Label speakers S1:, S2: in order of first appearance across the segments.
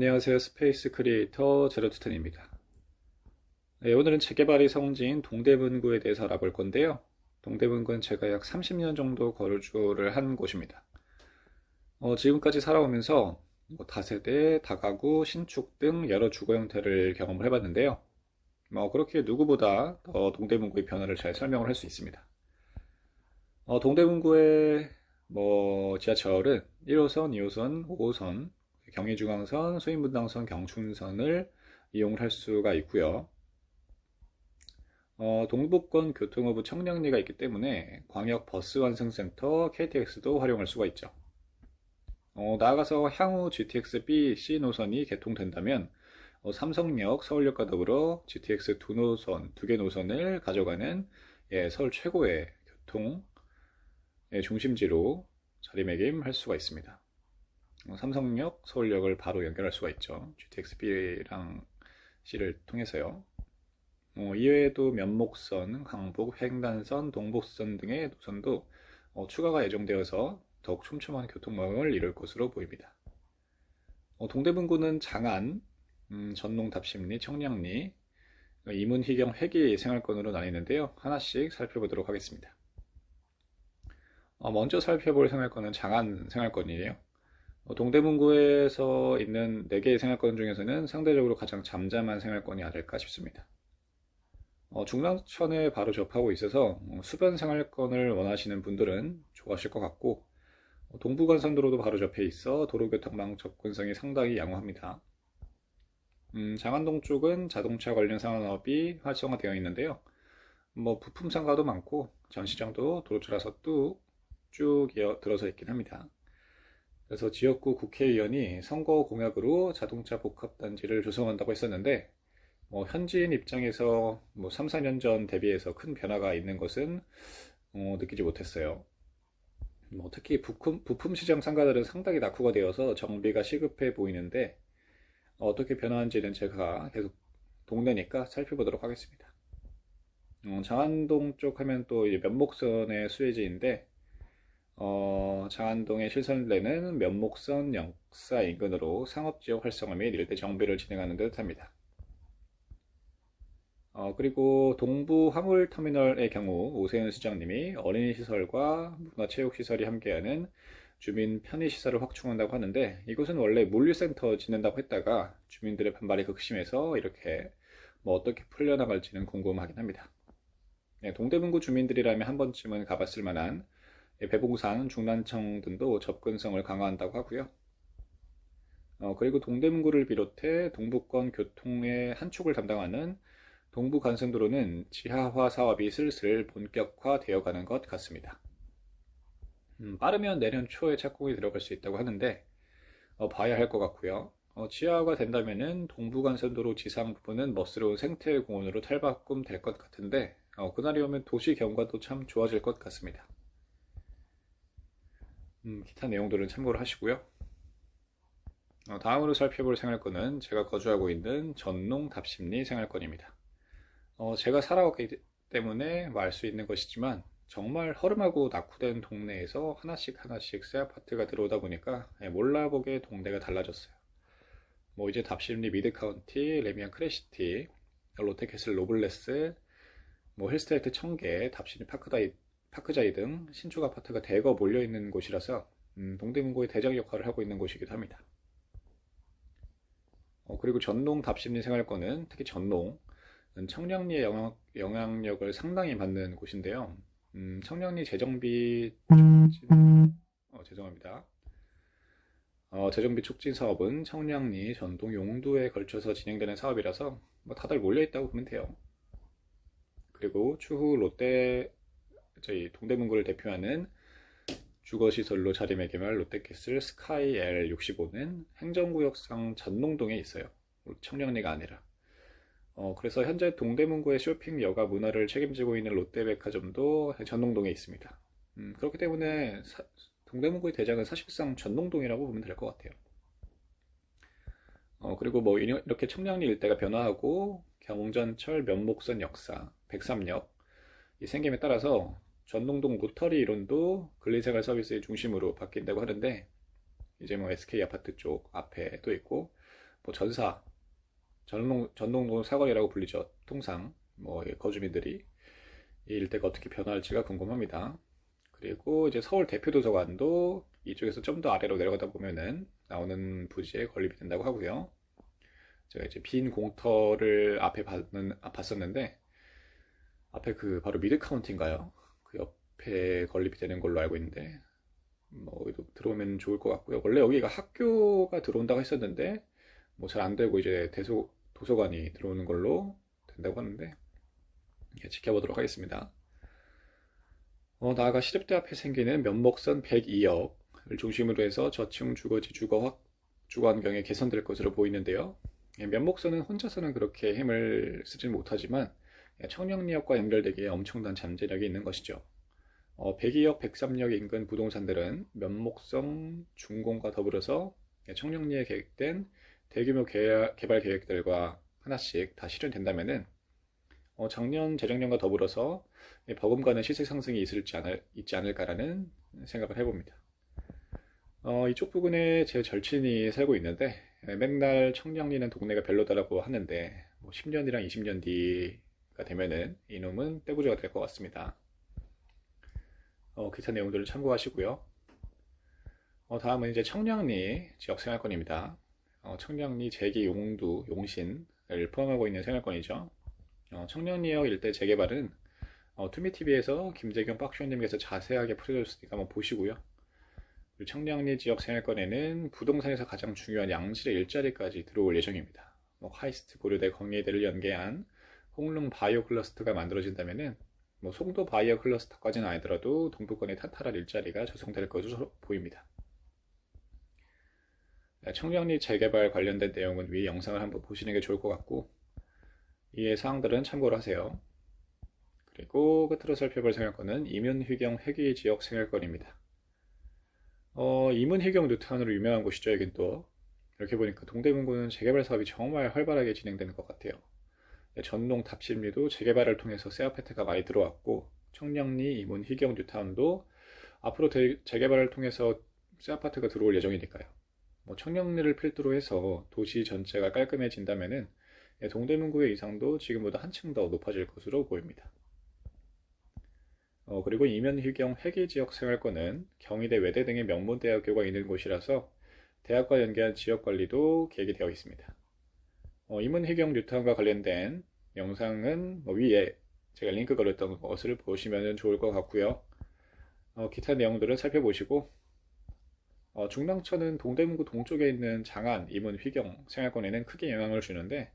S1: 안녕하세요. 스페이스 크리에이터 제로투텐입니다. 네, 오늘은 재개발이 성지인 동대문구에 대해서 알아볼 건데요. 동대문구는 제가 약 30년 정도 거주를 한 곳입니다. 지금까지 살아오면서 다세대, 다가구, 신축 등 여러 주거 형태를 경험을 해봤는데요. 그렇게 누구보다 더 동대문구의 변화를 잘 설명을 할 수 있습니다. 동대문구의 지하철은 1호선, 2호선, 5호선, 경의중앙선, 수인분당선, 경춘선을 이용을 할 수가 있고요. 동북권 교통허브 청량리가 있기 때문에 광역 버스 환승센터 KTX도 활용할 수가 있죠. 나아가서 향후 GTX B, C 노선이 개통된다면 삼성역, 서울역과 더불어 GTX 두 개 노선을 가져가는 서울 최고의 교통 중심지로 자리매김할 수가 있습니다. 삼성역, 서울역을 바로 연결할 수가 있죠. GTX-B랑 C를 통해서요. 이외에도 면목선, 강북, 횡단선, 동북선 등의 노선도 추가가 예정되어서 더욱 촘촘한 교통망을 이룰 것으로 보입니다. 동대문구는 장안, 전농, 답심리, 청량리, 이문, 희경, 회기 생활권으로 나뉘는데요. 하나씩 살펴보도록 하겠습니다. 먼저 살펴볼 생활권은 장안 생활권이에요. 동대문구에서 있는 4개의 생활권 중에서는 상대적으로 가장 잠잠한 생활권이 아닐까 싶습니다. 중랑천에 바로 접하고 있어서 수변 생활권을 원하시는 분들은 좋아하실 것 같고, 동부간선도로도 바로 접해 있어 도로교통망 접근성이 상당히 양호합니다. 장안동 쪽은 자동차 관련 산업이 활성화되어 있는데요. 부품 상가도 많고 전시장도 도로철라서 쭉 이어 들어서 있긴 합니다. 그래서 지역구 국회의원이 선거 공약으로 자동차 복합단지를 조성한다고 했었는데, 현지인 입장에서 3, 4년 전 대비해서 큰 변화가 있는 것은 느끼지 못했어요. 특히 부품 시장 상가들은 상당히 낙후가 되어서 정비가 시급해 보이는데, 어떻게 변화한지는 제가 계속 동네니까 살펴보도록 하겠습니다. 장안동 쪽 하면 또 이제 면목선의 수혜지인데, 장안동의 실선례는 면목선 역사 인근으로 상업지역 활성화 및 일대 정비를 진행하는 듯 합니다. 그리고 동부 화물터미널의 경우 오세훈 시장님이 어린이시설과 문화체육시설이 함께하는 주민 편의시설을 확충한다고 하는데, 이곳은 원래 물류센터 짓는다고 했다가 주민들의 반발이 극심해서 이렇게 어떻게 풀려나갈지는 궁금하긴 합니다. 네, 동대문구 주민들이라면 한 번쯤은 가봤을 만한 배봉산, 중란청 등도 접근성을 강화한다고 하고요. 그리고 동대문구를 비롯해 동부권 교통의 한 축을 담당하는 동부간선도로는 지하화 사업이 슬슬 본격화되어 가는 것 같습니다. 빠르면 내년 초에 착공이 들어갈 수 있다고 하는데, 봐야 할 것 같고요. 지하화가 된다면은 동부간선도로 지상 부분은 멋스러운 생태공원으로 탈바꿈 될 것 같은데, 그날이 오면 도시 경관도 참 좋아질 것 같습니다. 기타 내용들은 참고를 하시고요. 다음으로 살펴볼 생활권은 제가 거주하고 있는 전농 답심리 생활권입니다. 제가 살아왔기 때문에 알 수 있는 것이지만, 정말 허름하고 낙후된 동네에서 하나씩 하나씩 새 아파트가 들어오다 보니까 몰라보게 동네가 달라졌어요. 이제 답심리 미드카운티, 레미안 크레시티, 롯데캐슬 로블레스, 힐스테이트 청계, 답심리 파크자이 등 신축 아파트가 대거 몰려있는 곳이라서 동대문구의 대장 역할을 하고 있는 곳이기도 합니다. 그리고 전농 답심리 생활권은 특히 전농, 청량리의 영향력을 상당히 받는 곳인데요. 청량리 재정비 죄송합니다. 재정비 촉진 사업은 청량리, 전동, 용두에 걸쳐서 진행되는 사업이라서 다들 몰려있다고 보면 돼요. 그리고 추후 저희 동대문구를 대표하는 주거시설로 자리매김할 롯데캐슬 스카이 L65는 행정구역상 전농동에 있어요. 청량리가 아니라. 그래서 현재 동대문구의 쇼핑 여가 문화를 책임지고 있는 롯데백화점도 전농동에 있습니다. 그렇기 때문에 동대문구의 대장은 사실상 전농동이라고 보면 될 것 같아요. 그리고 이렇게 청량리 일대가 변화하고 경전철 면목선 역사, 백삼역 이 생김에 따라서 전농동 로터리 이론도 근린생활 서비스의 중심으로 바뀐다고 하는데, 이제 SK 아파트 쪽 앞에도 있고, 뭐 전농동 사거리라고 불리죠. 통상 뭐 거주민들이 이 일대가 어떻게 변화할지가 궁금합니다. 그리고 이제 서울 대표도서관도 이쪽에서 좀 더 아래로 내려가다 보면은 나오는 부지에 건립이 된다고 하고요. 제가 이제 빈 공터를 봤었는데 앞에 그 바로 미드카운티인가요? 그 옆에 건립이 되는 걸로 알고 있는데 뭐 여기도 들어오면 좋을 것 같고요. 원래 여기가 학교가 들어온다고 했었는데 뭐 잘 안 되고 이제 도서관이 들어오는 걸로 된다고 하는데 지켜보도록 하겠습니다. 나아가 시립대 앞에 생기는 면목선 102역을 중심으로 해서 저층 주거지 주거 환경이 개선될 것으로 보이는데요. 면목선은 혼자서는 그렇게 힘을 쓰지 못하지만 청량리역과 연결되기에 엄청난 잠재력이 있는 것이죠. 102역, 103역 인근 부동산들은 면목성 준공과 더불어서 청량리에 계획된 대규모 개발 계획들과 하나씩 다 실현된다면은 작년 재작년과 더불어서 버금가는 시세 상승이 있지 않을까라는 생각을 해봅니다. 이쪽 부근에 제 절친이 살고 있는데 맨날 청량리는 동네가 별로다라고 하는데 뭐 10년이랑 20년 뒤가 되면은 이놈은 떼부자가 될 것 같습니다. 기타 내용들을 참고하시고요. 다음은 이제 청량리 지역 생활권입니다. 청량리, 제기, 용두, 용신을 포함하고 있는 생활권이죠. 청량리역 일대 재개발은 투미TV에서 김재경 박쇼님께서 자세하게 풀어줬으니까 한번 보시고요. 그리고 청량리 지역 생활권에는 부동산에서 가장 중요한 양질의 일자리까지 들어올 예정입니다. 카이스트 고려대 광예대를 연계한 홍릉 바이오 클러스터가 만들어진다면은 송도 바이오 클러스터까지는 아니더라도 동부권의 탄탄한 일자리가 조성될 것으로 보입니다. 청량리 재개발 관련된 내용은 위 영상을 한번 보시는 게 좋을 것 같고 이의 사항들은 참고를 하세요. 그리고 끝으로 살펴볼 생활권은 이문휘경 회귀지역 생활권입니다. 이문휘경 뉴타운으로 유명한 곳이죠. 여긴 또 이렇게 보니까 동대문구는 재개발 사업이 정말 활발하게 진행되는 것 같아요. 전농 답심리도 재개발을 통해서 새 아파트가 많이 들어왔고 청량리, 이문휘경 뉴타운도 앞으로 재개발을 통해서 새 아파트가 들어올 예정이니까요. 청량리를 필두로 해서 도시 전체가 깔끔해진다면은 동대문구의 이상도 지금보다 한층 더 높아질 것으로 보입니다. 그리고 이면휘경 회계지역 생활권은 경희대, 외대 등의 명문대학교가 있는 곳이라서 대학과 연계한 지역관리도 계획이 되어 있습니다. 이문휘경 뉴타운과 관련된 영상은 위에 제가 링크 걸었던 것을 보시면 좋을 것 같고요. 기타 내용들을 살펴보시고 중랑천은 동대문구 동쪽에 있는 장안, 이문휘경 생활권에는 크게 영향을 주는데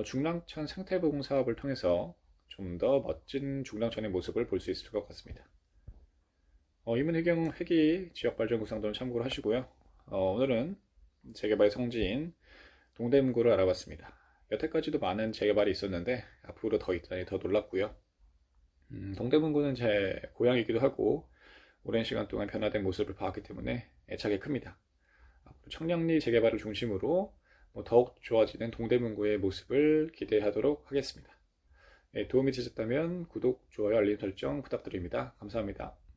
S1: 중랑천 생태보공 사업을 통해서 좀 더 멋진 중랑천의 모습을 볼 수 있을 것 같습니다. 이문휘경 회기 지역발전 구상도는 참고를 하시고요. 오늘은 재개발 성지인 동대문구를 알아봤습니다. 여태까지도 많은 재개발이 있었는데 앞으로 더 있다니 더 놀랍고요. 동대문구는 제 고향이기도 하고 오랜 시간 동안 변화된 모습을 봤기 때문에 애착이 큽니다. 청량리 재개발을 중심으로 더욱 좋아지는 동대문구의 모습을 기대하도록 하겠습니다. 도움이 되셨다면 구독, 좋아요, 알림 설정 부탁드립니다. 감사합니다.